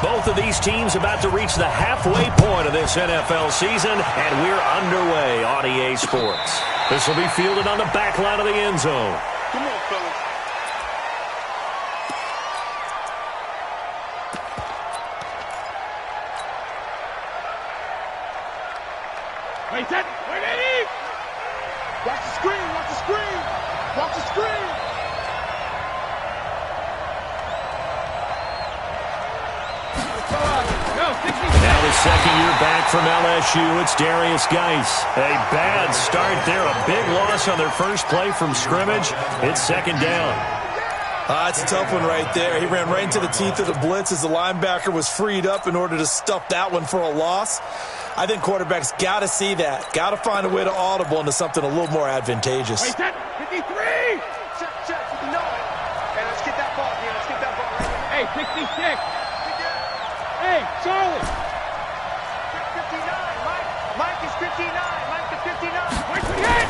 Both of these teams about to reach the halfway point of this NFL season, and we're underway on EA Sports. This will be fielded on the back line of the end zone. Come on, fellas. Wait, set. Wait, ready. Watch the screen. Watch the screen. Watch the screen. Now the second year back from LSU, it's Darius Geis. A bad start there, a big loss on their first play from scrimmage. It's second down. It's a tough one right there. He ran right into the teeth of the blitz as the linebacker was freed up in order to stuff that one for a loss. I think quarterbacks got to see that. Got to find a way to audible into something a little more advantageous. Wait, set. 53. Check, 59. Hey, let's get that ball here. Let's get that ball right here. Hey, 66. Hey, Charlie. 59. Mike is 59. Mike is 59. Wait for the hit.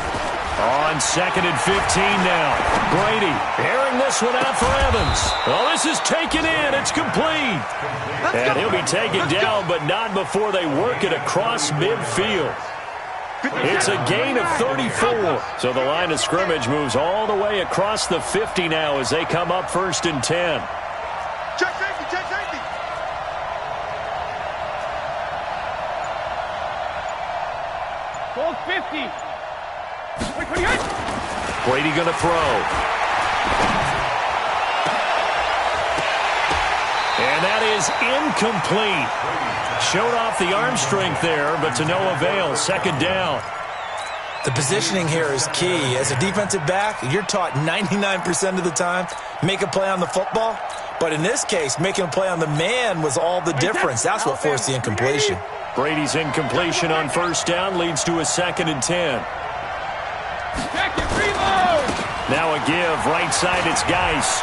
On second and 15 now. Brady airing this one out for Evans. Oh, this is taken in. It's complete. And he'll be taken down, but not before they work it across midfield. It's a gain of 34. So the line of scrimmage moves all the way across the 50 now as they come up first and 10. Check safety. Check safety. Ball 50. Wait for the hit. Brady going to throw. And that is incomplete. Showed off the arm strength there, but to no avail. Second down. The positioning here is key. As a defensive back, you're taught 99% of the time, make a play on the football. But in this case, making a play on the man was all the difference. That's what forced the incompletion. Brady's incompletion on first down leads to a second and 10. Now a give, right side, it's Geis.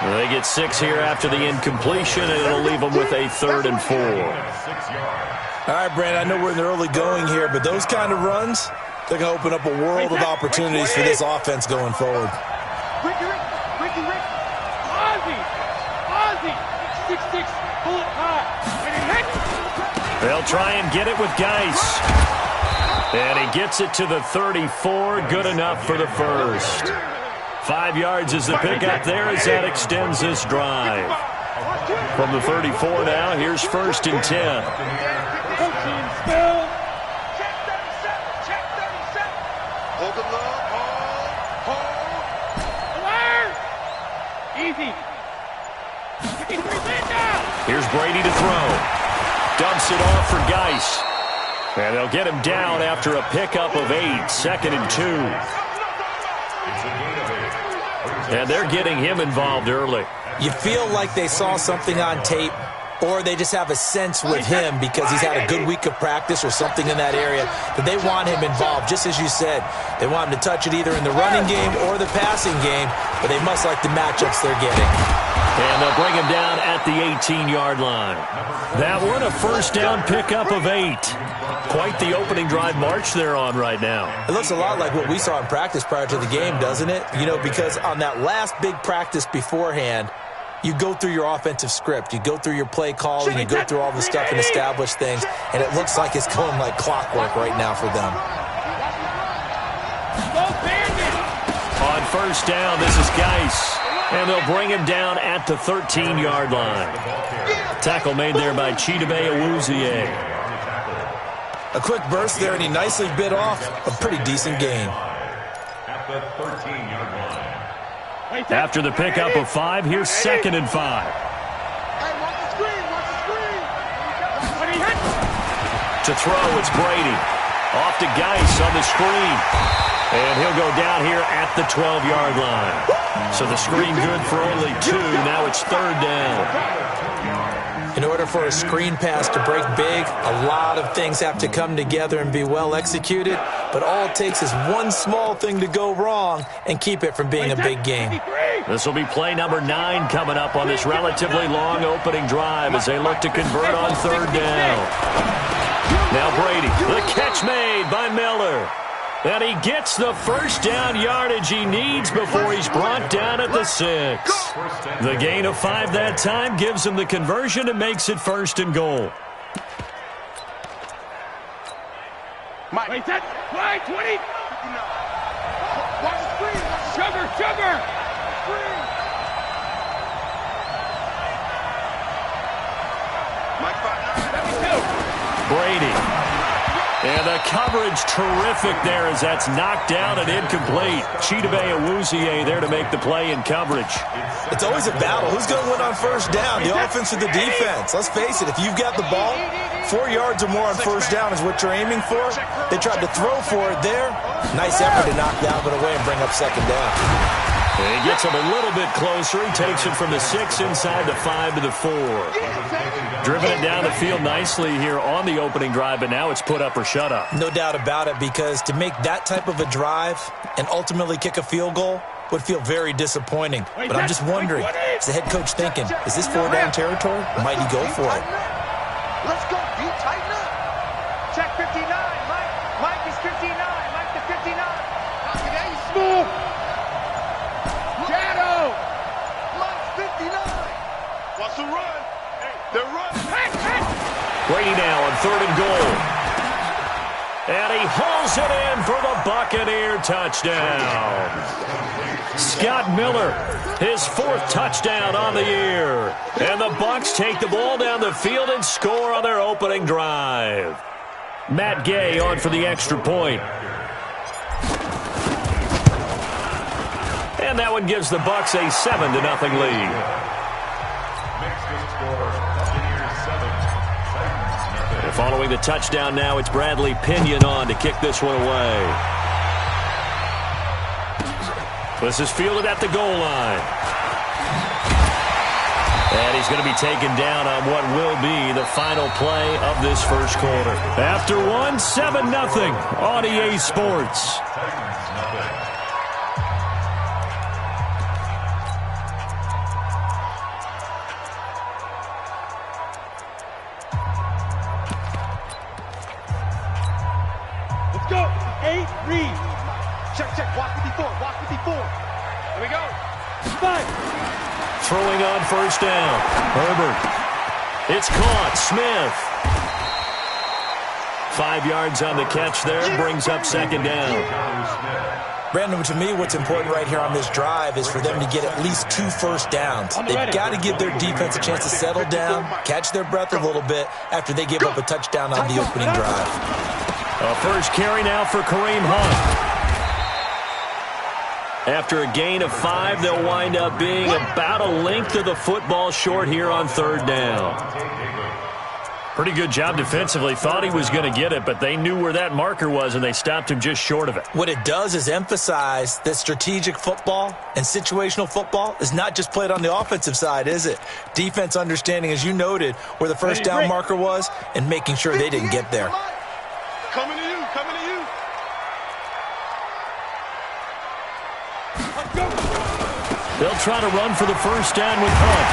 They get 6 here after the incompletion, and it'll leave them with a 3rd and 4. All right, Brandon, I know we're in the early going here, but those kind of runs, they're going to open up a world of opportunities for this offense going forward. Ricky. Ozzy. 6'6", bullet high. They'll try and get it with Geis. And he gets it to the 34. Good enough for the first. 5 yards is the pickup there as that extends this drive. From the 34 now, here's first and 10. Check 37. Check 37. Hold the low. Hold. Alert. Easy. 53 down. Here's Brady to throw. Dumps it off for Geis. And they'll get him down after a pickup of 8. Second and 2. And they're getting him involved early. You feel like they saw something on tape, or they just have a sense with him because he's had a good week of practice or something in that area that they want him involved. Just as you said, they want him to touch it either in the running game or the passing game, but they must like the matchups they're getting. And they'll bring him down at the 18-yard line. That one, a first down pickup of 8. Quite the opening drive march they're on right now. It looks a lot like what we saw in practice prior to the game, doesn't it? You know, because on that last big practice beforehand, you go through your offensive script. You go through your play calling. You go through all the stuff and establish things. And it looks like it's going like clockwork right now for them. On first down, this is Geis. And they'll bring him down at the 13-yard line. Tackle made there by Chidobe Awuzie. A quick burst there, and he nicely bit off a pretty decent gain. At the 13-yard line. After the pickup of 5, here's second and 5. Hey, watch the screen. Watch the screen. To throw, it's Brady. Off to Geis on the screen. And he'll go down here at the 12-yard line. So the screen good for only 2. Now it's third down. In order for a screen pass to break big, a lot of things have to come together and be well executed. But all it takes is one small thing to go wrong and keep it from being a big game. This will be play number 9 coming up on this relatively long opening drive as they look to convert on third down. Now Brady, the catch made by Miller. And he gets the first down yardage he needs before he's brought down at the 6. The gain of 5 that time gives him the conversion and makes it 1st and goal. Wait, that line 20. Sugar, sugar. Brady. And the coverage terrific there as that's knocked down and incomplete. Chidobe Awuzie there to make the play in coverage. It's always a battle. Who's going to win on first down, the offense or the defense? Let's face it, if you've got the ball, 4 yards or more on first down is what you're aiming for. They tried to throw for it there. Nice effort to knock that one away and bring up second down. And he gets him a little bit closer. He takes it from the 6 inside the 5 to the 4. Driven it down the field nicely here on the opening drive, but now it's put up or shut up. No doubt about it, because to make that type of a drive and ultimately kick a field goal would feel very disappointing. But I'm just wondering, is the head coach thinking, is this 4-down territory? Might he go for it? Let's go, D. Tighten up. Check 59. Mike is 59. Mike to 59. Smooth. Shadow. Mike's 59. What's the run? They're running. Brady now on 3rd and goal. And he hauls it in for the Buccaneer touchdown. Scott Miller, his 4th touchdown on the year. And the Bucs take the ball down the field and score on their opening drive. Matt Gay on for the extra point. And that one gives the Bucs a 7-0 lead. Following the touchdown now, it's Bradley Pinion on to kick this one away. This is fielded at the goal line. And he's going to be taken down on what will be the final play of this first quarter. After one, 7-0 on EA Sports. Throwing on first down. Herbert. It's caught. Smith. 5 yards on the catch there. Brings up second down. Brandon, to me, what's important right here on this drive is for them to get at least 2 first downs. They've got to give their defense a chance to settle down, catch their breath a little bit after they give up a touchdown on the opening drive. A first carry now for Kareem Hunt. After a gain of 5, they'll wind up being about a length of the football short here on 3rd down. Pretty good job defensively. Thought he was going to get it, but they knew where that marker was, and they stopped him just short of it. What it does is emphasize that strategic football and situational football is not just played on the offensive side, is it? Defense understanding, as you noted, where the first down marker was and making sure they didn't get there. Coming to you, coming to you. They'll try to run for the first down with Hunt.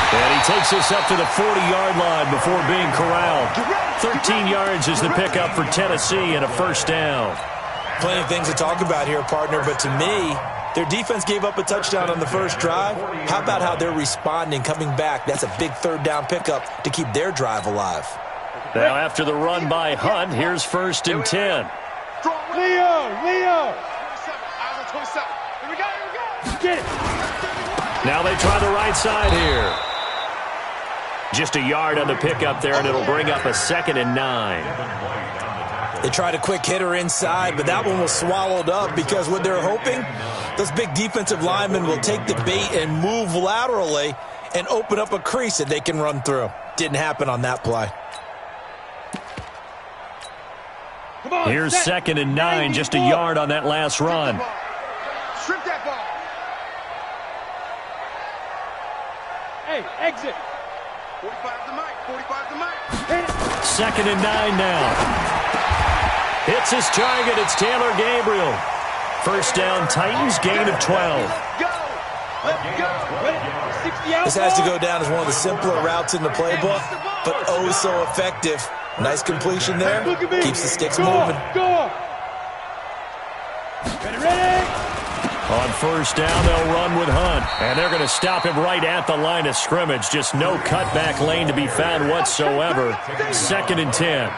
And he takes us up to the 40-yard line before being corralled. 13 yards is the pickup for Tennessee and a first down. Plenty of things to talk about here, partner, but to me, their defense gave up a touchdown on the first drive. How about how they're responding, coming back? That's a big 3rd down pickup to keep their drive alive. Now after the run by Hunt, here's 1st and 10. Leo! 27. Here we go. Get it! Now they try the right side here. Just a yard on the pickup there, and it'll bring up a 2nd and 9. They tried a quick hitter inside, but that one was swallowed up because what they're hoping, those big defensive linemen will take the bait and move laterally and open up a crease that they can run through. Didn't happen on that play. Here's 2nd and 9, just a yard on that last run. Strip that ball. Hey, exit. 45 to Mike. 45 to Mike. 2nd and 9 now. Hits his target. It's Taylor Gabriel. First down, Titans, gain of 12. Let's go. This has to go down as one of the simpler routes in the playbook, but oh so effective. Nice completion there. Keeps the sticks moving. On first down, they'll run with Hunt. And they're going to stop him right at the line of scrimmage. Just no cutback lane to be found whatsoever. 2nd and 10.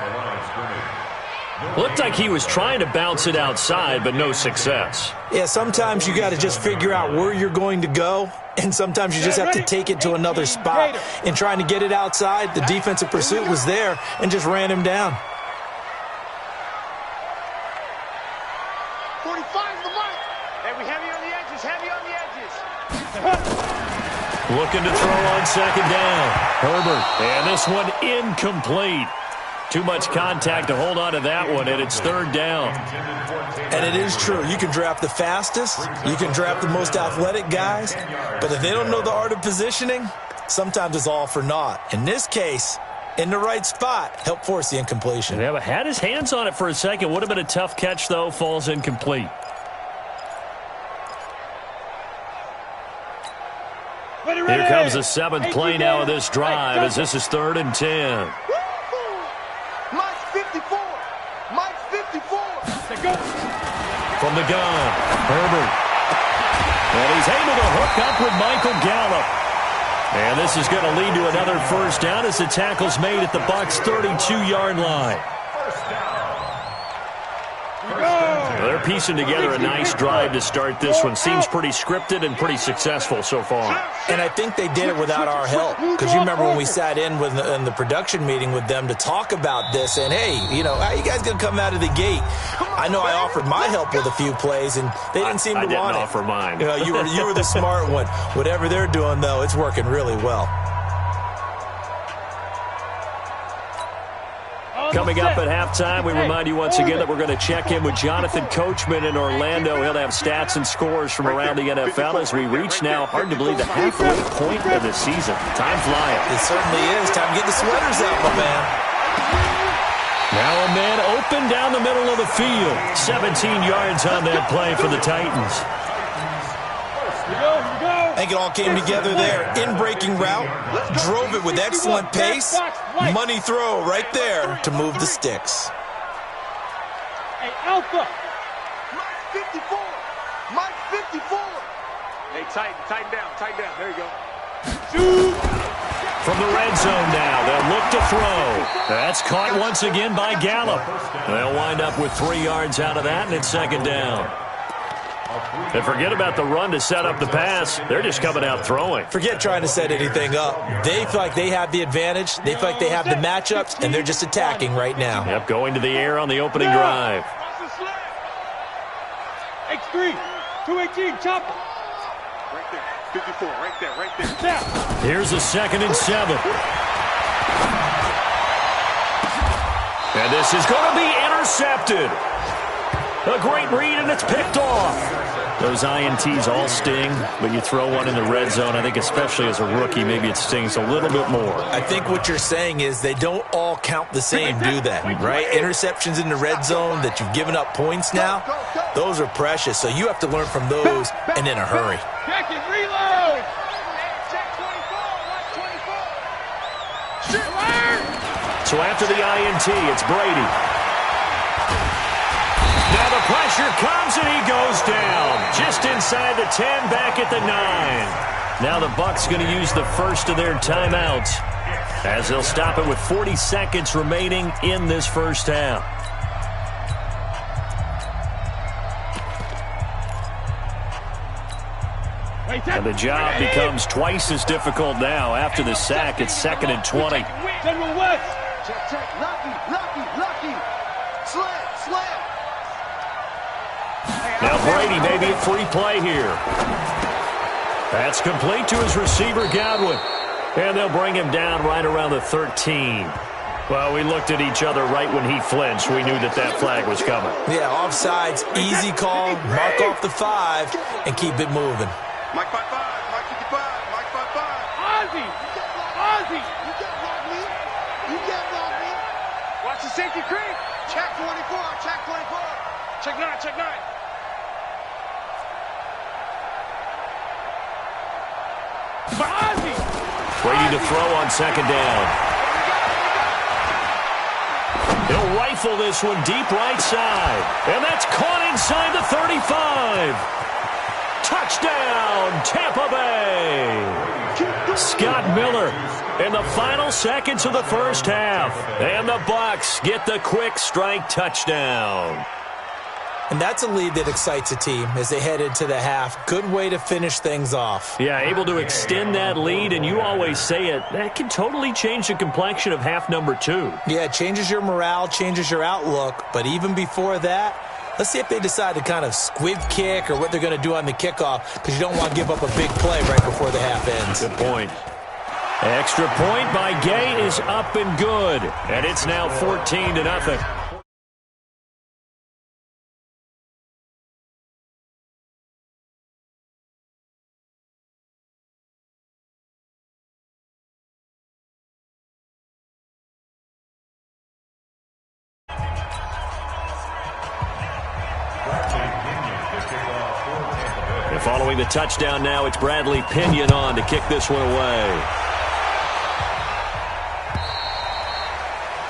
Looked like he was trying to bounce it outside, but no success. Yeah, sometimes you got to just figure out where you're going to go, and sometimes you just have to take it to another spot. In trying to get it outside, the defensive pursuit was there and just ran him down. 45's the mark. Hey, we heavy on the edges, heavy on the edges. Looking to throw on 2nd down. Herbert, and this one incomplete. Too much contact to hold on to that one, and it's 3rd down. And it is true. You can draft the fastest. You can draft the most athletic guys. But if they don't know the art of positioning, sometimes it's all for naught. In this case, in the right spot, help force the incompletion. Yeah, but had his hands on it for a second. Would have been a tough catch, though. Falls incomplete. Here comes the 7th play now of this drive, as this is 3rd and 10. Mike's 54. Mike's 54. From the gun, Herbert. And he's able to hook up with Michael Gallup. And this is going to lead to another first down as the tackle's made at the Bucs' 32-yard line. They're piecing together a nice drive to start this one. Seems pretty scripted and pretty successful so far. And I think they did it without our help. Because you remember when we sat in the production meeting with them to talk about this, and hey, you know, how you guys going to come out of the gate? I know I offered my help with a few plays, and they didn't seem to want it. I didn't offer mine. You know, you were the smart one. Whatever they're doing, though, it's working really well. Coming up at halftime, we remind you once again that we're going to check in with Jonathan Coachman in Orlando. He'll have stats and scores from around the NFL as we reach now, hard to believe, the halfway point of the season. Time flying. It certainly is. Time to get the sweaters out, my man. Now a man open down the middle of the field. 17 yards on that play for the Titans. I think it all came together there. In-breaking route, drove it with excellent pace. Money throw right there to move the sticks. Hey, Alpha. Mike's 54. Mike's 54. Hey, tighten down. There you go. Shoot. From the red zone now, they'll look to throw. That's caught once again by Gallup. They'll wind up with 3 yards out of that, and it's 2nd down. And forget about the run to set up the pass. They're just coming out throwing. Forget trying to set anything up. They feel like they have the advantage. They feel like they have the matchups, and they're just attacking right now. Yep, going to the air on the opening drive. X3, 218, chopper. Right there, 54, right there. Here's a 2nd and 7. And this is going to be intercepted. A great read, and it's picked off. Those INTs all sting, but you throw one in the red zone, I think especially as a rookie, maybe it stings a little bit more. I think what you're saying is they don't all count the same, do they? Right? Interceptions in the red zone that you've given up points now, those are precious. So you have to learn from those and in a hurry. Check it, reload. Check 24, watch 24. So after the INT, it's Brady. Now the pressure comes and he goes down. Just inside the 10, back at the 9. Now the Bucs going to use the first of their timeouts as they'll stop it with 40 seconds remaining in this first half. And the job becomes twice as difficult now after the sack. It's 2nd and 20. General West. Check. Lucky. Slam. Now Brady may be a free play here. That's complete to his receiver, Godwin. And they'll bring him down right around the 13. Well, we looked at each other right when he flinched. We knew that flag was coming. Yeah, offsides, easy call, mark off the 5, and keep it moving. Mike 55, Mike 55, Mike 55. Ozzy. You can't block me. Watch the safety creep. Check 24. Check 9. Ozzy. Brady to throw on 2nd down. He'll rifle this one deep right side. And that's caught inside the 35. Touchdown, Tampa Bay! Scott Miller in the final seconds of the first half. And the Bucs get the quick strike touchdown. And that's a lead that excites a team as they head into the half. Good way to finish things off. Yeah, able to extend that lead, and you always say it, that can totally change the complexion of half number 2. Yeah, it changes your morale, changes your outlook. But even before that, let's see if they decide to kind of squib kick or what they're going to do on the kickoff, because you don't want to give up a big play right before the half ends. Good point. Extra point by Gay is up and good, and it's now 14-0. And following the touchdown now, it's Bradley Pinion on to kick this one away.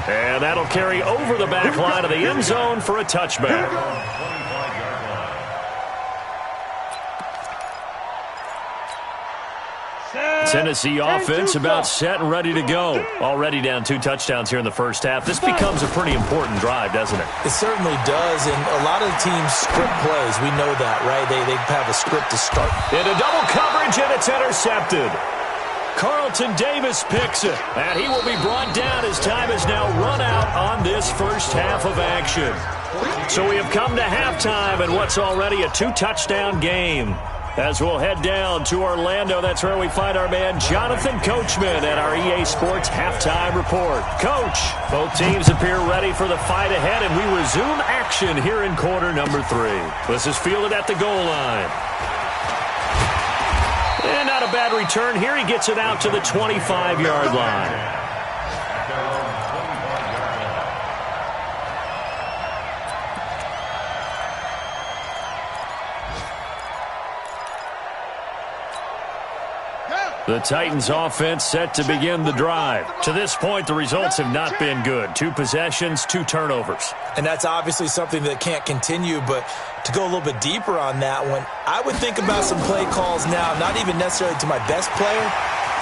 And that'll carry over the back line of the end zone for a touchback. Tennessee offense about set and ready to go. Already down 2 touchdowns here in the first half. This becomes a pretty important drive, doesn't it? It certainly does, and a lot of the teams script plays. We know that, right? They have a script to start. Into double coverage, and it's intercepted. Carlton Davis picks it, and he will be brought down as time has now run out on this first half of action. So we have come to halftime in what's already a 2-touchdown game. As we'll head down to Orlando, that's where we find our man Jonathan Coachman at our EA Sports Halftime Report. Coach, both teams appear ready for the fight ahead, and we resume action here in quarter number 3. This is fielded at the goal line. And not a bad return here. He gets it out to the 25-yard line. The Titans offense set to begin the drive. To this point, the results have not been good. 2 possessions, 2 turnovers. And that's obviously something that can't continue, but to go a little bit deeper on that one, I would think about some play calls now, not even necessarily to my best player,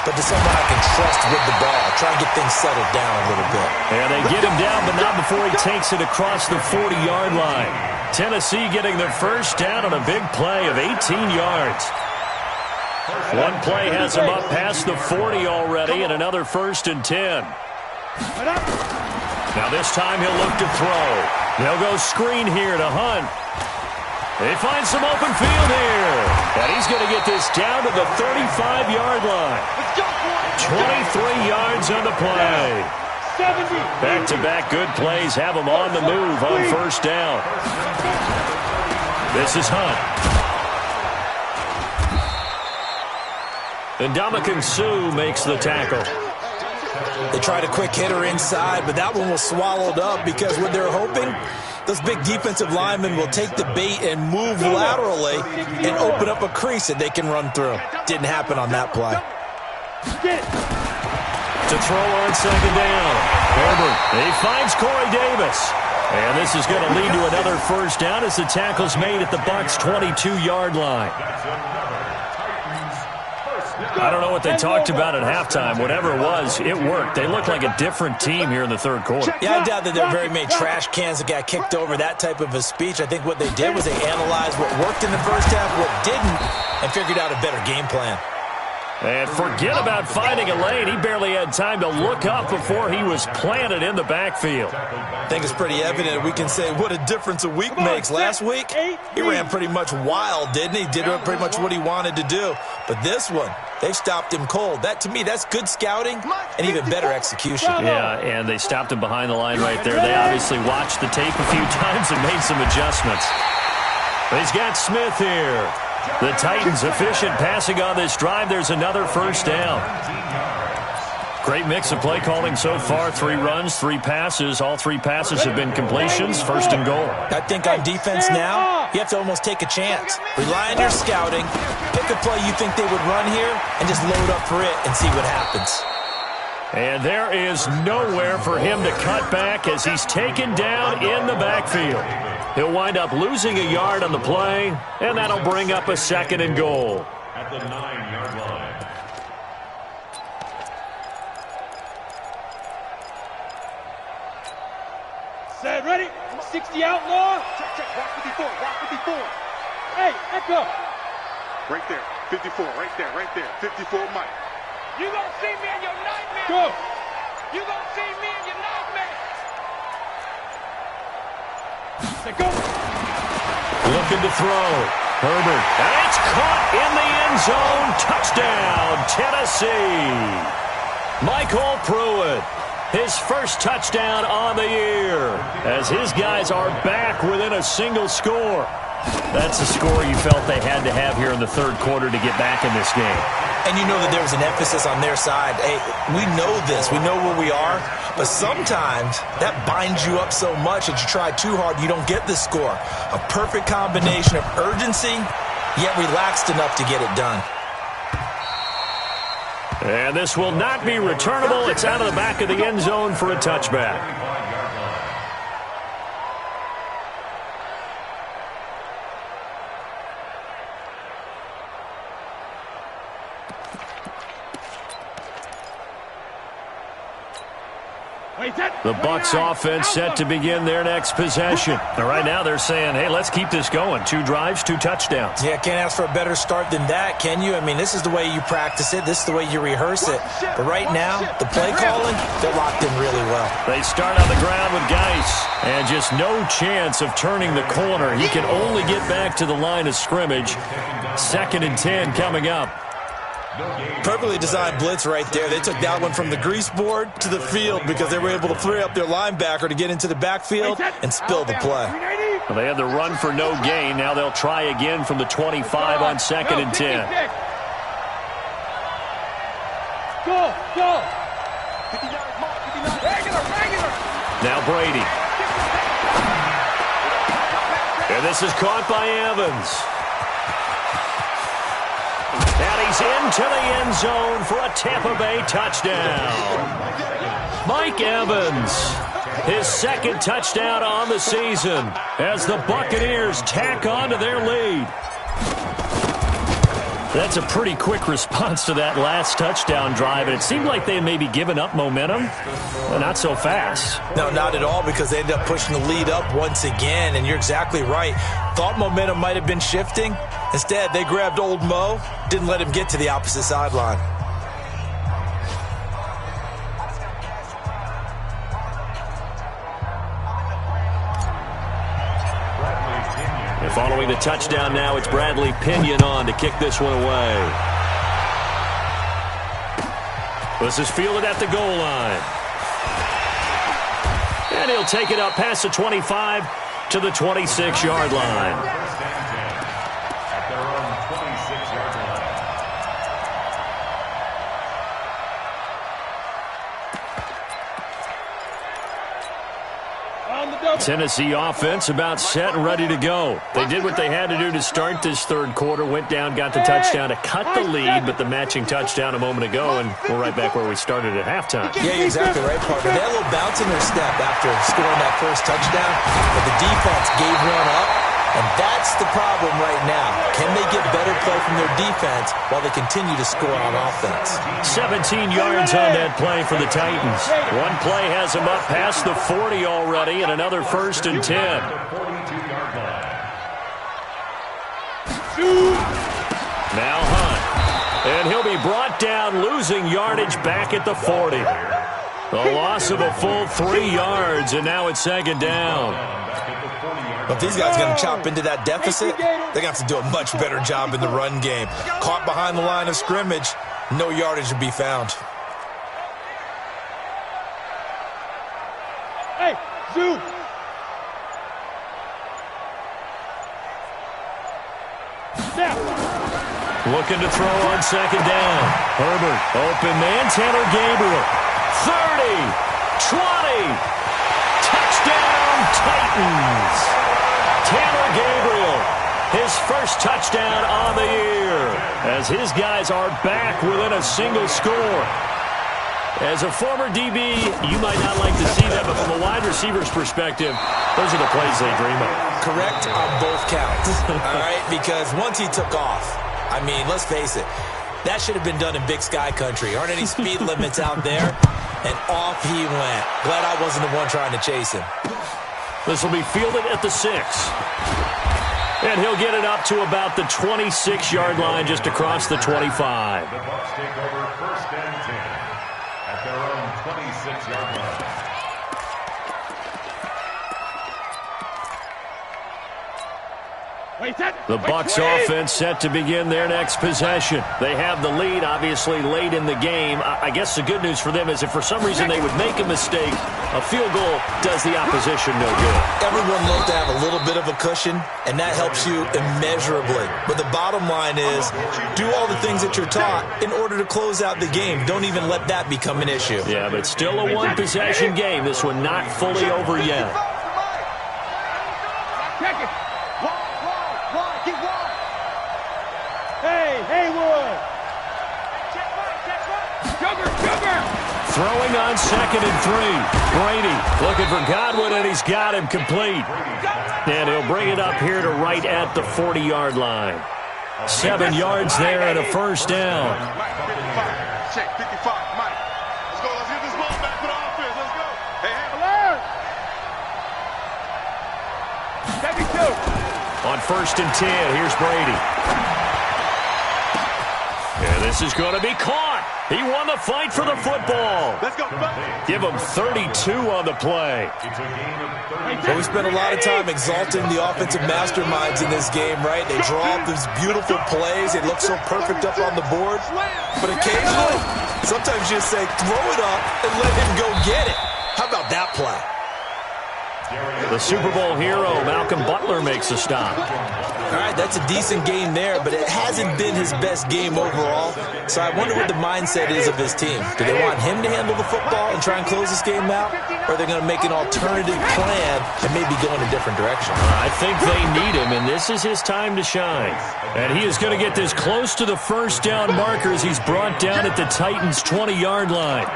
but to someone I can trust with the ball. Try and get things settled down a little bit. And they get him down, but not before he takes it across the 40-yard line. Tennessee getting their first down on a big play of 18 yards. One play has him up past the 40 already, and another 1st and 10. Now this time he'll look to throw. They'll go screen here to Hunt. They find some open field here. And he's going to get this down to the 35-yard line. 23 yards on the play. Back-to-back good plays have him on the move on first down. This is Hunt. And Ndamukong Suh makes the tackle. They tried a quick hitter inside, but that one was swallowed up because what they're hoping, those big defensive linemen will take the bait and move laterally and open up a crease that they can run through. Didn't happen on that play. To throw on second down. Herbert, he finds Corey Davis. And this is going to lead to another first down as the tackle's made at the Bucs' 22-yard line. I don't know what they talked about at halftime. Whatever it was, it worked. They look like a different team here in the third quarter. Yeah, I doubt that there are very many trash cans that got kicked over, that type of a speech. I think what they did was they analyzed what worked in the first half, what didn't, and figured out a better game plan. And forget about finding a lane. He barely had time to look up before he was planted in the backfield. I think it's pretty evident. We can say what a difference a week makes. Last week, he ran pretty much wild, didn't he? Did pretty much what he wanted to do. But this one, they stopped him cold. That, to me, that's good scouting and even better execution. Yeah, and they stopped him behind the line right there. They obviously watched the tape a few times and made some adjustments. But he's got Smith here. The Titans efficient passing on this drive. There's another first down. Great mix of play calling so far. 3 runs, 3 passes. All 3 passes have been completions. First and goal. I think on defense now, you have to almost take a chance. Rely on your scouting. Pick a play you think they would run here and just load up for it and see what happens. And there is nowhere for him to cut back as he's taken down in the backfield. He'll wind up losing a yard on the play, and that'll bring up a 2nd and goal. At the 9-yard line. Set, ready? 60 outlaw. Check. Walk 54. Walk 54. Hey, echo. Right there. 54. Right there. 54, Mike. You gonna see me in your nightmare. Go. You gonna see me in your nightmare. Set, go. Looking to throw. Herbert. And it's caught in the end zone. Touchdown, Tennessee. Michael Pruitt. His first touchdown on the year as his guys are back within a single score. That's a score you felt they had to have here in the 3rd quarter to get back in this game. And you know that there was an emphasis on their side. Hey, we know this. We know where we are. But sometimes that binds you up so much that you try too hard, you don't get the score. A perfect combination of urgency, yet relaxed enough to get it done. And this will not be returnable. It's out of the back of the end zone for a touchback. The Bucs offense set to begin their next possession. And right now they're saying, hey, let's keep this going. 2 drives, 2 touchdowns. Yeah, can't ask for a better start than that, can you? I mean, this is the way you practice it. This is the way you rehearse it. But right now, the play calling, they're locked in really well. They start on the ground with Geis. And just no chance of turning the corner. He can only get back to the line of scrimmage. 2nd and 10 coming up. Perfectly designed blitz right there. They took that one from the grease board to the field because they were able to free up their linebacker to get into the backfield and spill the play. Well, they had the run for no gain. Now they'll try again from the 25 on 2nd and 10. Go. Regular. Now Brady. And this is caught by Evans. And he's into the end zone for a Tampa Bay touchdown. Mike Evans, his 2nd touchdown on the season as the Buccaneers tack on to their lead. That's a pretty quick response to that last touchdown drive, and it seemed like they had maybe given up momentum, but not so fast. No, not at all, because they ended up pushing the lead up once again, and you're exactly right. Thought momentum might have been shifting. Instead, they grabbed old Mo, didn't let him get to the opposite sideline. And following the touchdown now, it's Bradley Pinion on to kick this one away. This is fielded at the goal line. And he'll take it up past the 25 to the 26-yard line. Tennessee offense about set and ready to go. They did what they had to do to start this 3rd quarter, went down, got the touchdown to cut the lead, but the matching touchdown a moment ago, and we're right back where we started at halftime. Yeah, you're exactly right, partner. They had a little bounce in their step after scoring that first touchdown, but the defense gave one up, and that's the problem right now. Can they get better play from their defense while they continue to score on offense? 17 yards on that play for the Titans. One play has them up past the 40 already, and another 1st and 10. Now Hunt. And he'll be brought down, losing yardage back at the 40. A loss of a full 3 yards, and now it's 2nd down. But if these guys are going to chop into that deficit, they're going to have to do a much better job in the run game. Caught behind the line of scrimmage, no yardage to be found. Hey, zoom. Snap. Looking to throw on 2nd down. Herbert, open man, Tanner Gabriel. 30, 20, touchdown Titans. Tanner Gabriel, his first touchdown on the year, as his guys are back within a single score. As a former DB, you might not like to see that, but from a wide receiver's perspective, those are the plays they dream of. Correct on both counts, all right? Because once he took off, I mean, let's face it, that should have been done in Big Sky country. Aren't any speed limits out there? And off he went. Glad I wasn't the one trying to chase him. This will be fielded at the 6. And he'll get it up to about the 26-yard line, just across the 25. The Bucs take over 1st and 10 at their own 26-yard line. The Bucs offense set to begin their next possession. They have the lead, obviously, late in the game. I guess the good news for them is if for some reason they would make a mistake, a field goal does the opposition no good. Everyone loves to have a little bit of a cushion, and that helps you immeasurably. But the bottom line is, do all the things that you're taught in order to close out the game. Don't even let that become an issue. Yeah, but still a one-possession game. This one not fully over yet. Throwing on 2nd and 3. Brady looking for Godwin, and he's got him complete. And he'll bring it up here to right at the 40-yard line. 7 yards there and a first down. Check 55, Mike. Let's go. Let's get this ball back to the offense. Let's go. Hey, 72. On 1st and 10, here's Brady. And this is going to be caught. He won the fight for the football. Let's go. Give him 32 on the play. Well, we spent a lot of time exalting the offensive masterminds in this game, right? They draw up these beautiful plays. They look so perfect up on the board. But occasionally, sometimes you just say, throw it up and let him go get it. How about that play? The Super Bowl hero, Malcolm Butler, makes a stop. All right, that's a decent game there, but it hasn't been his best game overall. So I wonder what the mindset is of his team. Do they want him to handle the football and try and close this game out? Or are they going to make an alternative plan and maybe go in a different direction? I think they need him, and this is his time to shine. And he is going to get this close to the first down marker as he's brought down at the Titans' 20-yard line.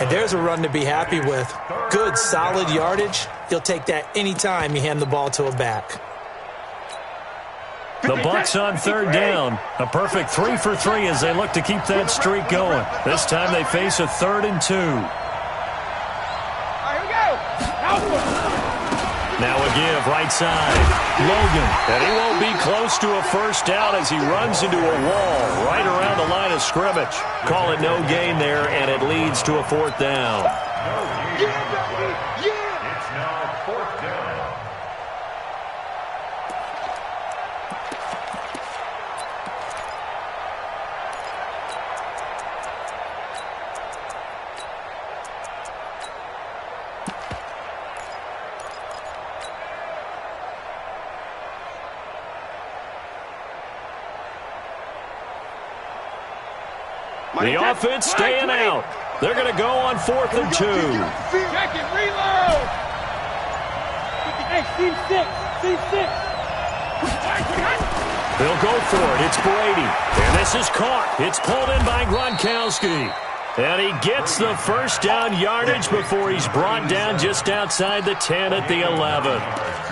And there's a run to be happy with. Good, solid yardage. He'll take that anytime you hand the ball to a back. The Bucs on 3rd down. A perfect 3 for 3 as they look to keep that streak going. This time they face a 3rd and 2. Now a give, right side. Logan. And he won't be close to a first down as he runs into a wall right around the line of scrimmage. Call it no gain there, and it leads to a 4th down. It's now 4th down. The offense staying out. They're going to go on 4th and 2. Check it, reload. Hey, C6. They'll go for it. It's Brady. And this is caught. It's pulled in by Gronkowski. And he gets the first down yardage before he's brought down just outside the 10 at the 11.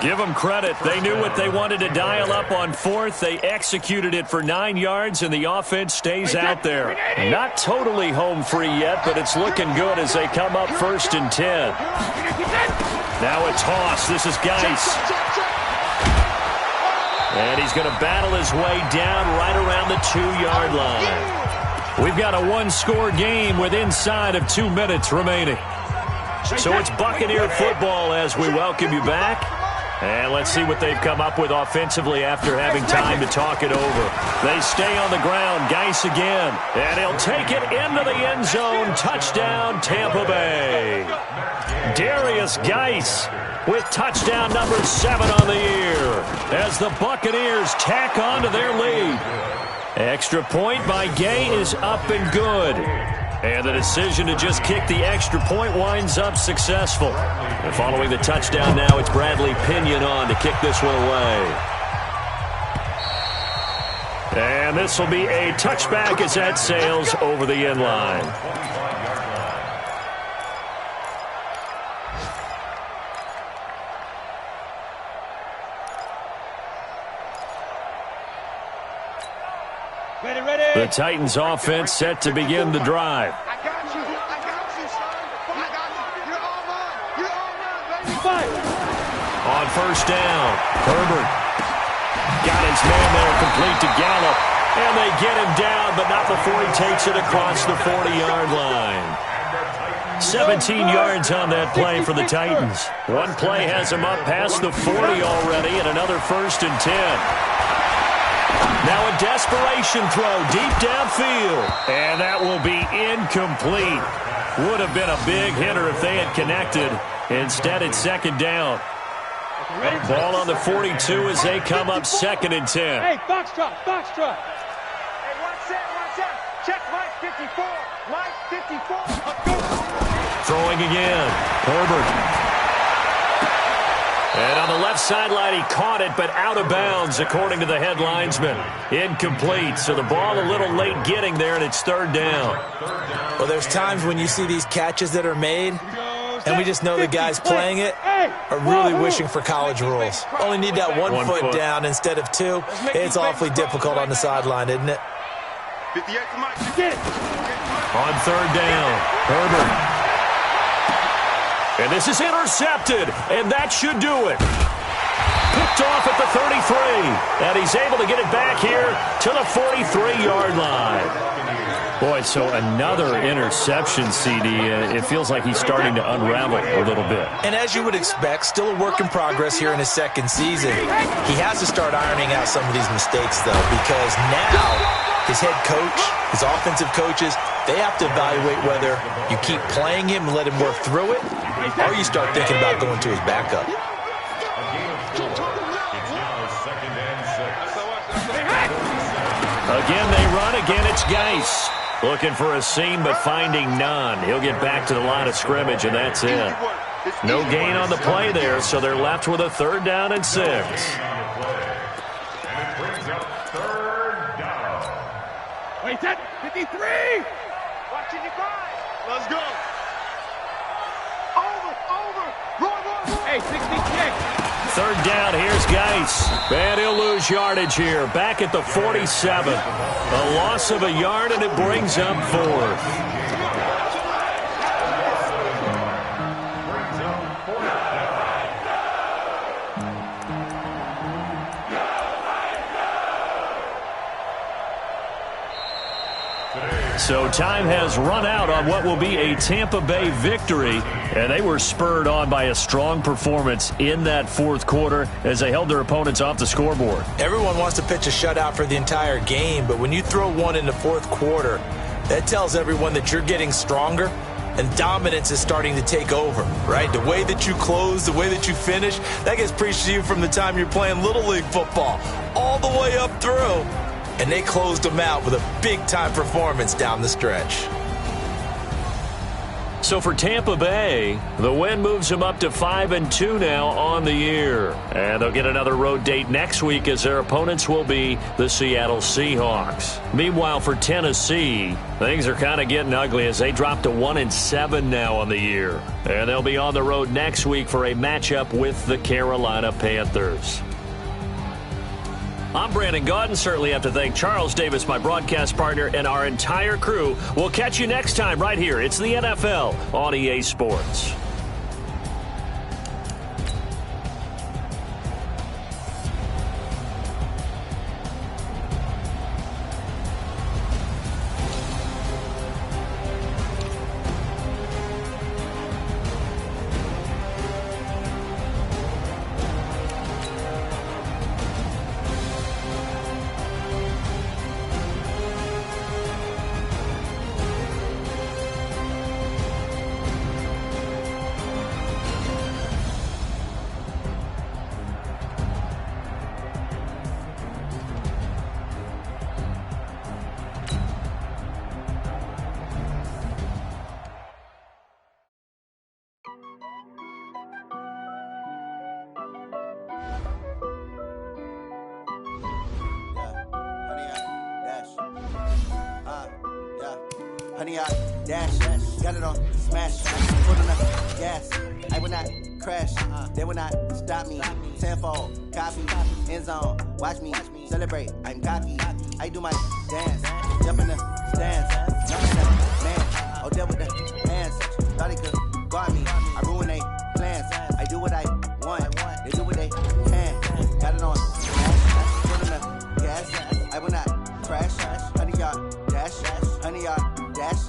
Give them credit. They knew what they wanted to dial up on 4th. They executed it for 9 yards, and the offense stays out there. Not totally home free yet, but it's looking good as they come up 1st and 10. Now a toss. This is Geis. And he's going to battle his way down right around the 2-yard line. We've got a one-score game with inside of 2 minutes remaining. So it's Buccaneer football as we welcome you back. And let's see what they've come up with offensively after having time to talk it over. They stay on the ground. Geis again. And he'll take it into the end zone. Touchdown, Tampa Bay. Darius Geis with touchdown number 7 on the year as the Buccaneers tack on to their lead. Extra point by Gay is up and good. And the decision to just kick the extra point winds up successful. And following the touchdown now, it's Bradley Pinion on to kick this one away. And this will be a touchback as that sails over the end line. The Titans offense set to begin the drive. I got you, son. I got you. You're all mine. You're all mine, baby. Fight. On first down, Herbert got his man there, complete to Gallup. And they get him down, but not before he takes it across the 40-yard line. 17 yards on that play for the Titans. One play has him up past the 40 already, and another 1st and 10. Now a desperation throw deep downfield. And that will be incomplete. Would have been a big hitter if they had connected. Instead, it's 2nd down. Ball on the 42 as they come up 2nd and 10. Hey, box trot, box trot. Hey, watch that. Check Mike 54. Mike 54. Let's go. Throwing again. Herbert. And on the left sideline, he caught it, but out of bounds, according to the head linesman. Incomplete, so the ball a little late getting there, and it's 3rd down. Well, there's times when you see these catches that are made, and we just know the guys playing it are really wishing for college rules. Only need that one foot down instead of 2. It's awfully difficult on the sideline, isn't it? 58 to Mike. On 3rd down, Herbert. And this is intercepted, and that should do it. Picked off at the 33, and he's able to get it back here to the 43-yard line. Boy, so another interception, CD. It feels like he's starting to unravel a little bit. And as you would expect, still a work in progress here in his 2nd season. He has to start ironing out some of these mistakes, though, because now his head coach, his offensive coaches, they have to evaluate whether you keep playing him and let him work through it, or you start thinking about going to his backup. Again, they run. Again, it's Geis. Looking for a seam, but finding none. He'll get back to the line of scrimmage, and that's it. No gain on the play there, so they're left with a 3rd down and 6. And it brings up 3rd down. Wait, that 53. Watch it, you guys. Let's go. Over. Roy. Hey, 66. 3rd down, here's Geis. And he'll lose yardage here. Back at the 47. A loss of a yard, and it brings up 4th. So time has run out on what will be a Tampa Bay victory, and they were spurred on by a strong performance in that 4th quarter as they held their opponents off the scoreboard. Everyone wants to pitch a shutout for the entire game, but when you throw one in the 4th quarter, that tells everyone that you're getting stronger and dominance is starting to take over, right? The way that you close, the way that you finish, that gets preached to you from the time you're playing Little League football all the way up through. And they closed them out with a big-time performance down the stretch. So for Tampa Bay, the win moves them up to 5-2 now on the year. And they'll get another road date next week as their opponents will be the Seattle Seahawks. Meanwhile, for Tennessee, things are kind of getting ugly as they drop to 1-7 now on the year. And they'll be on the road next week for a matchup with the Carolina Panthers. I'm Brandon Gaudin. Certainly have to thank Charles Davis, my broadcast partner, and our entire crew. We'll catch you next time right here. It's the NFL on EA Sports. Honey, I dash, got it on smash, put on the gas, I will not crash, they will not stop me, tenfold, copy, end zone, watch me, celebrate, I'm cocky, I do my dance, jump in the stands. Jump in the man, oh, there with the hands. Thought he could guard me. I ruin they plans. I do what I want. They do what they can. Got it on smash. Put in the gas. I will not crash. 100-yard dash. 100-yard dash.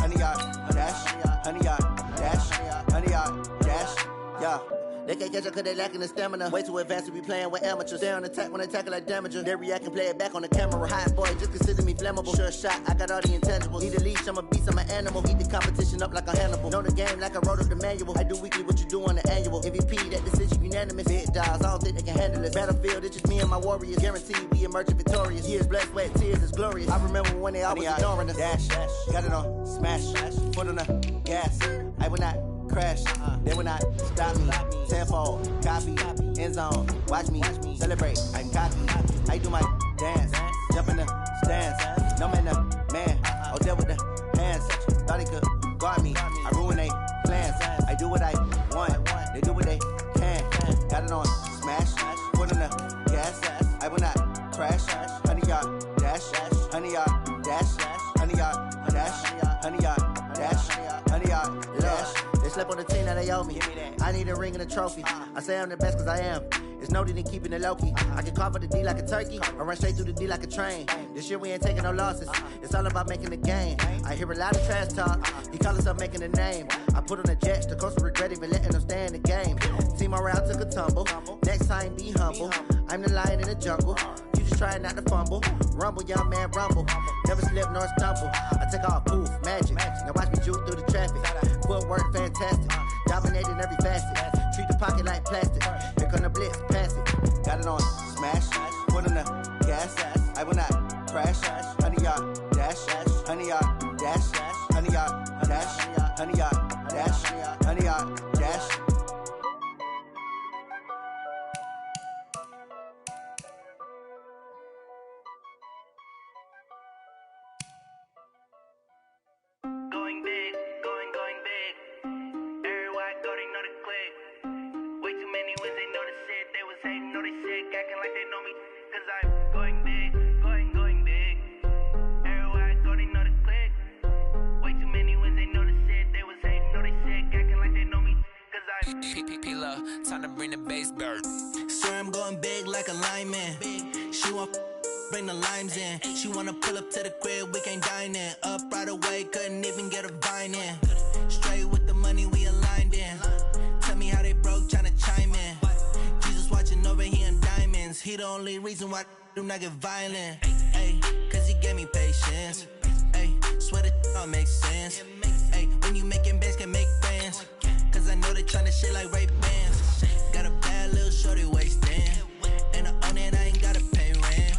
100-yard dash. 100-yard dash. 100-yard dash. Yeah. They can't catch up cause they lacking the stamina. Way too advanced to be playing with amateurs. Stay on attack when they tackle like damager. They react and play it back on the camera. Hot boy, just consider me flammable. Sure shot, I got all the intangibles. Need a leash, I'm a beast, I'm an animal. Eat the competition up like a Hannibal. Know the game like I wrote up the manual. I do weekly what you do on the annual. MVP, that decision unanimous. Big dials, I don't think they can handle it. Battlefield, it's just me and my warriors. Guaranteed we emerge victorious. Years, blood, sweat, tears, it's glorious. I remember when they always ignoring us. Dash, got it on smash. Foot on the gas. I will not crash, they will not stop me. Tenfold, copy, end zone. Watch me celebrate. I'm cocky. I do my dance, jump in the stands. No man, the man. Oh, there with the hands. Thought he could guard me. I ruin they plans. I do what I want. They do what they can. Got it on smash. Put on the gas. I will not crash. 100-yard dash. 100-yard dash. 100-yard dash. 100-yard dash. 100-yard dash. They slept on the team that they owe me. I need a ring and a trophy. I say I'm the best cause I am. It's noted in keeping it low-key. I can carve up the D like a turkey or run straight through the D like a train. This year we ain't taking no losses. It's all about making the game. I hear a lot of trash talk. He call himself making a name. I put on the Jets. The coach will regret even letting them stay in the game. Team morale took a tumble. Next time be humble. I'm the lion in the jungle. You just try not to fumble. Rumble, young man, rumble. Never slip nor stumble. I take off, poof, magic. Now watch me juke through the traffic. Footwork fantastic. Dominating every facet. Treat the pocket like plastic. Here come the blitz, pass it. Got it on smash. Put on the gas. I will not crash. 100-yard dash. 100-yard dash. 100-yard dash. 100-yard dash. 100-yard dash. Going big, going big. Everywhere I go, they know the click. Way too many wins, they know the shit. They was hating, know they sick, acting like they know me. Cause I'm going big, going big. Everywhere I go, they know the click. Way too many wins, they know the shit. They was hating, know they sick, acting like they know me. Cause I'm P-P-P-Love, time to bring the bass bird. Swear I'm going big like a lineman. She want bring the limes in. She wanna pull up to the crib, we can't dine in. Up right away, couldn't even get a vine in. Straight with the money, we aligned in. Tell me how they broke, tryna chime in. Jesus watching over here in diamonds. He the only reason why I do not get violent. Ay, cause he gave me patience. Ay, swear that all makes sense. Ay, when you making bands, can make friends. Cause I know they tryna shit like Ray-Bans. Got a bad little shorty wasting. And I own it, I ain't gotta pay rent.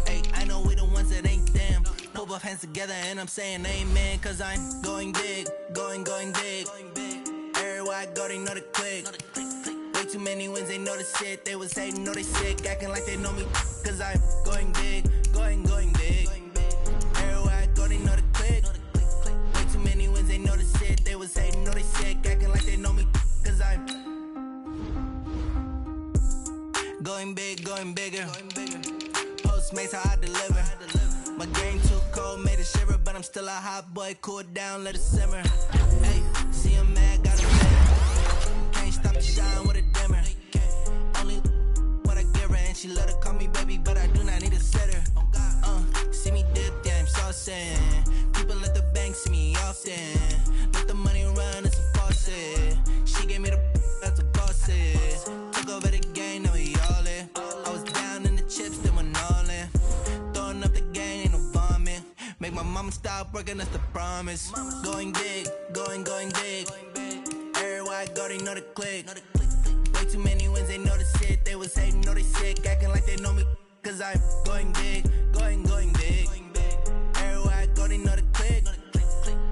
Ay, I know we the ones that ain't them. Put both hands together and I'm saying amen. Cause I'm going big, going big. Everywhere I go, they know the click. Way too many wins, they know the shit. They was hating, know they sick, acting like they know me. Cause I'm going big, going big. Everywhere I go, they know the click. Way too many wins, they know the shit. They was hating, know they sick, acting like they know me. Cause I'm going big, going bigger. Postmates how I deliver. My game too cold, made it shiver, but I'm still a hot boy. Cool it down, let it simmer. Hey, see him mad, got a better. Can't stop the shine with a dimmer. Only what I give her, and she let her call me baby, but I do not need a sitter. See me dip, yeah, I'm saucing. People at the bank see me often. Let the money run, it's a faucet. She gave me the that's a faucet. Took over the game, now we all in. I was down in the chips, then went all in. Throwing up the game, ain't no vomit. Make my mama stop working, that's the promise. Going big, going big. Everywhere I go, they know the click. Way too many wins, they know the shit. They was hating, know they sick, acting like they know me. Cause I'm going big, going big. Everywhere I go, they know the click.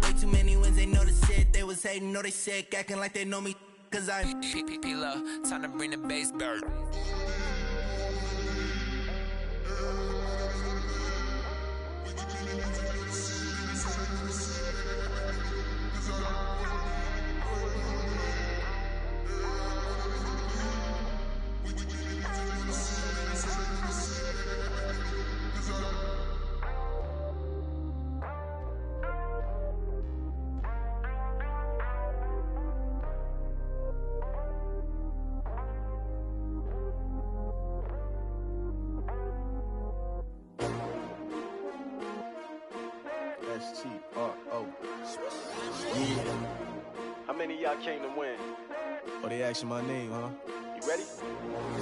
Way too many wins, they know the shit. They was hating, know they sick, acting like they know me. Cause I'm P-P-P-Love, time to bring the bass bird. S-T-R-O. Yeah. How many of y'all came to win? Oh, they asking my name, huh? You ready?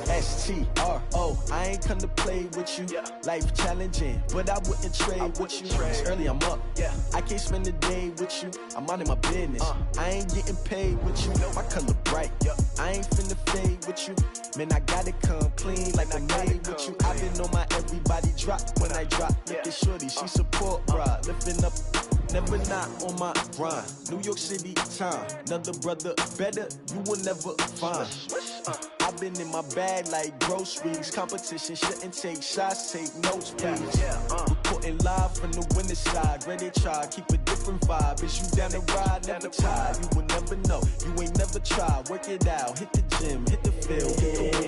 S-T-R-O. I ain't come to play with you. Life challenging, but I wouldn't trade with you. It's early, I'm up. I can't spend the day with you. I'm minding my business. I ain't getting paid with you. My color bright. I ain't finna fade with you. Man, I gotta come clean like I made with you. I been on my everybody drop when I drop. Look at shorty, she support bra. Lifting up, never not on my grind. New York City time. Another brother better, you will never find. I've been in my bag like groceries. Competition shouldn't take shots, take notes, please. Reporting live from the winning side. Ready to try, keep a different vibe. Is you down the ride, never tired. You will never know, you ain't never tried. Work it out, hit the gym, hit the field.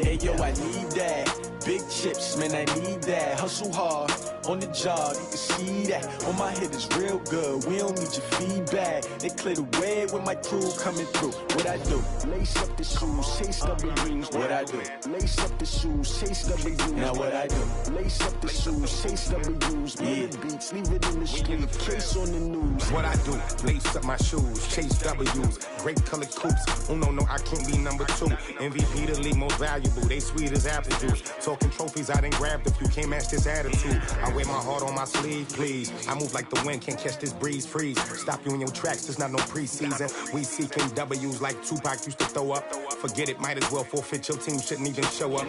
Hey yo, I need that. Big chips, man, I need that. Hustle hard, on the job, you can see that. On my head is real good, we don't need your feedback. They clear the way with my crew coming through. What I do? Lace up the shoes, chase W's. What I do? Lace up the shoes, chase W's. Now what I do? Lace up the shoes, chase W's. Mid beats, leave it in the street, case on the news. What I do? Lace up my shoes, chase W's. Great colored coops. Oh no, I can't be number 2. MVP the league most valuable. They sweet as apple juice. Talking trophies, I done grabbed a few. Can't match this attitude. I wear my heart on my sleeve, please. I move like the wind, can't catch this breeze, freeze. Stop you in your tracks, there's not no preseason. We seeking W's like Tupac used to throw up. Forget it, might as well forfeit. Your team shouldn't even show up.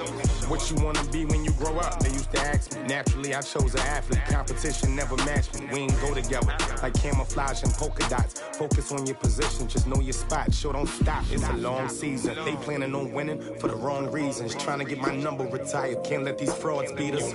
What you wanna be when you grow up? They used to ask me. Naturally, I chose an athlete. Competition never matched me. We ain't go together like camouflage and polka dots. Focus on your position, just know your spot. Sure, don't stop. It's a long season. They planning on winning for the wrong reasons. Trying to get my number retired. Can't let these frauds beat us.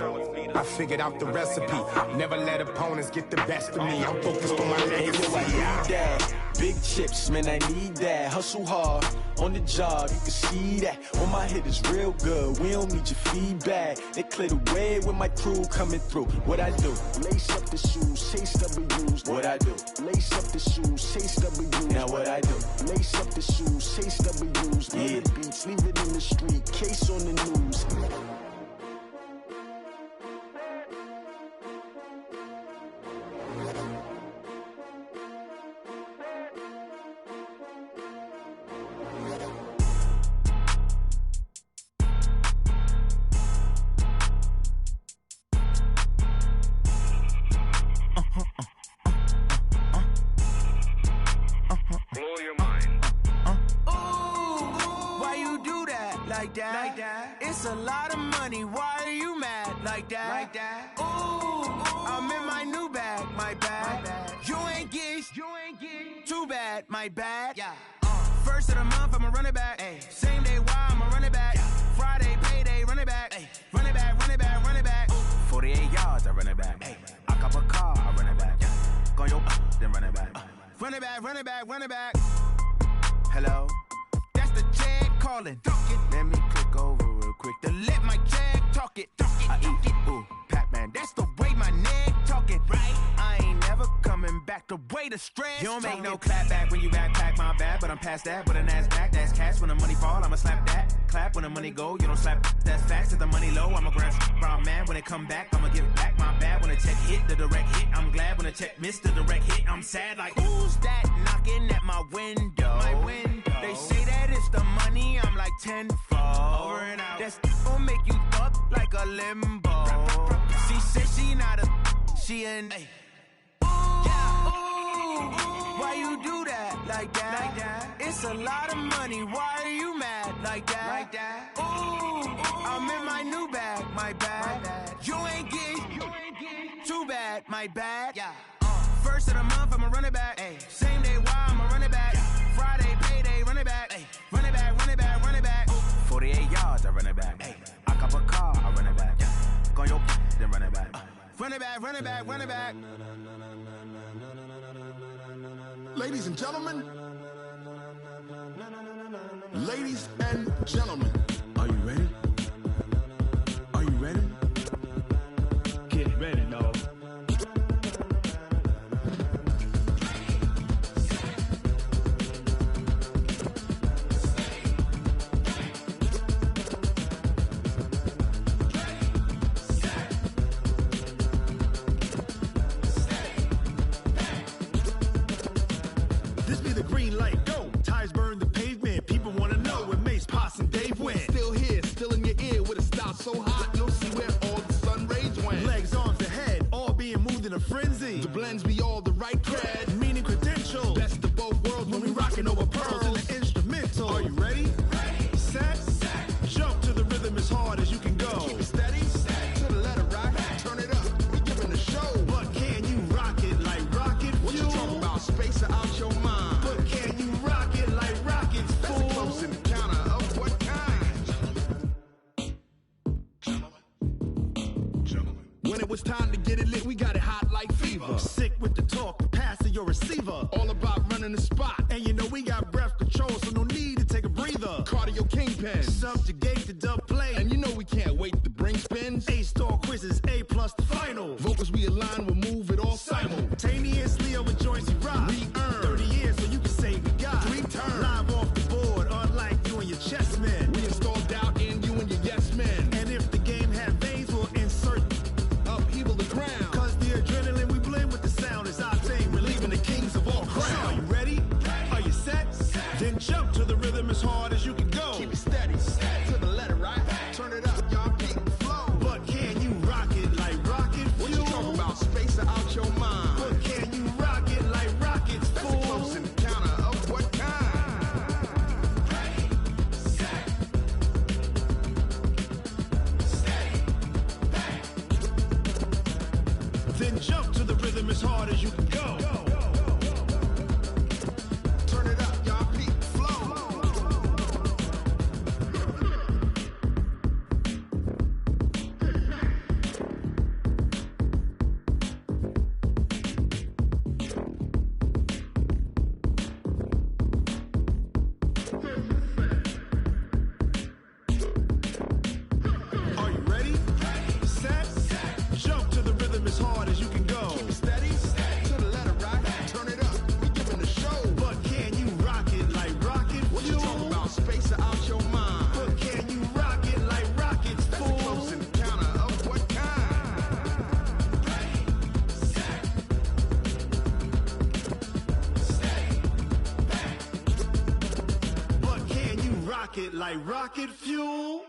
I figured out the recipe. Never let opponents get the best of me. I'm focused on my legacy. I need that. Big chips, man, I need that. Hustle hard, on the job, you can see that. On my head is real good, we don't need your feedback. They clear the way with my crew coming through. What I do? Lace up the shoes, chase W's. What I do? Lace up the shoes, chase W's. Now what I do? Lace up the shoes, chase W's. Yeah. Beats, leave it in the street, case on the news. It's a lot of money, why are you mad like that? Ooh, I'm in my new bag, my bad. You ain't get too bad, my bad. First of the month, I'ma run it back. Same day, why I'ma run it back. Friday, payday, run it back. Run it back, run it back, run it back. 48 yards, I run it back. I cop a car, I run it back. Go yo, then run it back. Run it back, run it back, run it back. Hello? That's the check calling. Let me click over real quick to let my check talk it. I eat it, ooh, Pac-Man. That's the way my neck talking. Right? I ain't never coming back the way the stress. You don't make no clap back when you backpack, my bad. But I'm past that with an ass back. That's cash when the money fall. I'ma slap that. Clap when the money go. You don't slap. That's facts. If the money low, I'ma grab brown man. When it come back, I'ma give back my bad. When the check hit, the direct hit. I'm glad when the check missed the direct hit. I'm sad like who's that knocking at my window? My window. They say that it's the money. I'm like tenfold. Over and out. That's gon' make you up like a limbo. She said she not a, she an. Why you do that like that? It's a lot of money. Why are you mad like that? Ooh, I'm in my new bag, my bad. You ain't get too bad, my bad. First of the month, I'ma run it back. Same day, why I'ma run it back. Friday, payday, run it back. Run it back, run it back, run it back. 48 yards, I run it back. I cop a car, I run it back. Go yo, then run it back. Run it back, run it back, run it back. Ladies and gentlemen, ladies and gentlemen, are you ready? Are you ready? Get ready, dog. This be the green light, go. Tires burn the pavement, people wanna know where Mace, Poss, and Dave went. Still here, still in your ear with a style so hot, you'll see where all the sun rays went. Legs, arms, and head, all being moved in a frenzy. The blends be all the right cred, meaning credentials. best of both worlds when we rockin' over pearls in the instrumental. Are you ready? Set, jump to the rhythm as hard as you can go. Keep it steady, to the letter rock, turn it up, we giving the show. But can you rock it like rocket fuel? What you talking about, space or out your mind? But can you rock it like rockets, fool? That's a close encounter of what kind? When it was time to get it lit, we got it hot like fever. Sick with the talk, pass to your receiver. All about running the spot. And you know we got breath control, so no need to take a breather. Cardio kingpin, subjugate the dub play. And you know we can't wait to bring spins. A-star quizzes, A+ the final. Vocals we align, we'll move it all simultaneously over joints we rock. We earn 30 years, so you can say we got 3 turns. Live off the board, unlike you and your chess men. We install doubt in you and your yes men. And if the game had veins, we'll insert upheaval the ground. Cause the adrenaline we blend with the sound is our thing, relieving the kings of all crowns. So are you ready? Are you set? Then jump to the rhythm as hard as you can go. Keep it steady, to the letter right. Turn it up, y'all keep the flow. But can you rock it like rocket fuel? What you talking about, space or out your mind? But can you rock it like rockets, fool? That's a close encounter of what kind? Then jump to the rhythm as hard as you can go. Turn it up, y'all keep the flow. Are you ready? Set, jump to the rhythm as hard as you can go. Keep it steady, to the letter right. Turn it up, we giving the show. But can you rock it like rocket fuel? What you talking about, space or out your mind? But can you rock it like rockets, That's fool? a close encounter of what kind? But can you rock it like rocket fuel?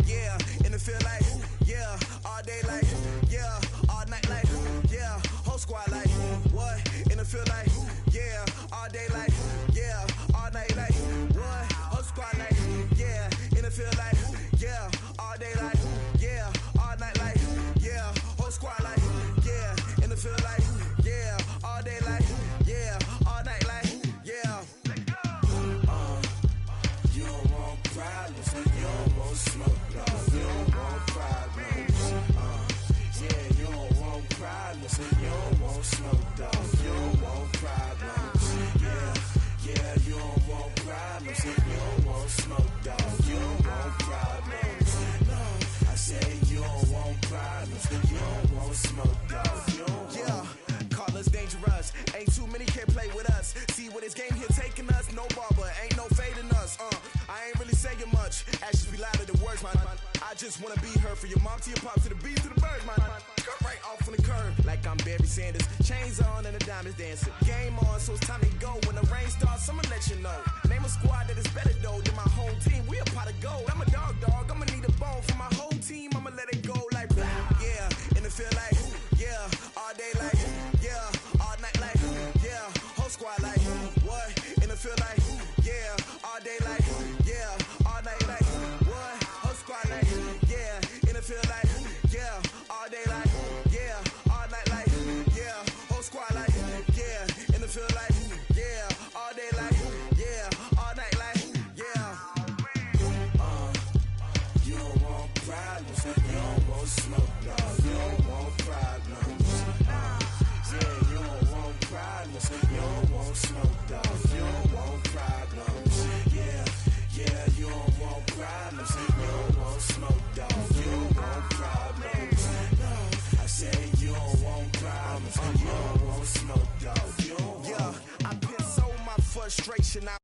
Yeah, in the field like, yeah, all day like, yeah, all night like, yeah, whole squad like, what? In the field like, yeah, all day like, yeah, all night like, what? Whole squad like, yeah, in the field like, yeah, all day like, yeah, all night like, yeah, whole squad like, yeah, in the field like, yeah, all day like, yeah, all night like, yeah. You don't want problems, you don't want smoke, no. You don't want problems, yeah, you don't want problems, you don't want smoke, dog. You don't want problems, yeah, yeah, you don't want problems, you don't want smoke, dog. You don't want problems, no. I say you don't want problems, you don't want smoke, dog. You don't yeah, call us dangerous, ain't too many can play with us. See what this game here taking us, no barber, ain't no fading us, I ain't really saying much, actions be louder than words, man. I just wanna be heard, for your mom to your pop, to the beat, to the birds, man. Cut right off on the curb, like I'm Barry Sanders. Chains on and the diamonds dancing. Game on, so it's time to go. When the rain starts, I'ma let you know. Name a squad that is better though than my home team. We a pot of gold. I'm a dog, I'ma need a bone for my whole team. I'ma let it go like blah. Yeah, in the field like, yeah, all day like, yeah, all night like, yeah, whole squad like, what? In the field like, yeah, all day like, yeah, all night like, what? Whole squad like, yeah, in the field like, yeah, all day like, yeah, all night like, yeah, whole squad like, yeah, in the field like, yeah, all day like, yeah, all night like, yeah. You don't want problems, you don't want smoke, dog. You don't want problems, yeah, you don't want problems, you don't want smoke, dog. You don't want problems, yeah, yeah, you don't want problems, you don't want smoke, dog. You don't want problems, no. I say you don't want problems, you don't want smoke, dog. You don't want. Yeah, I piss so my frustration, I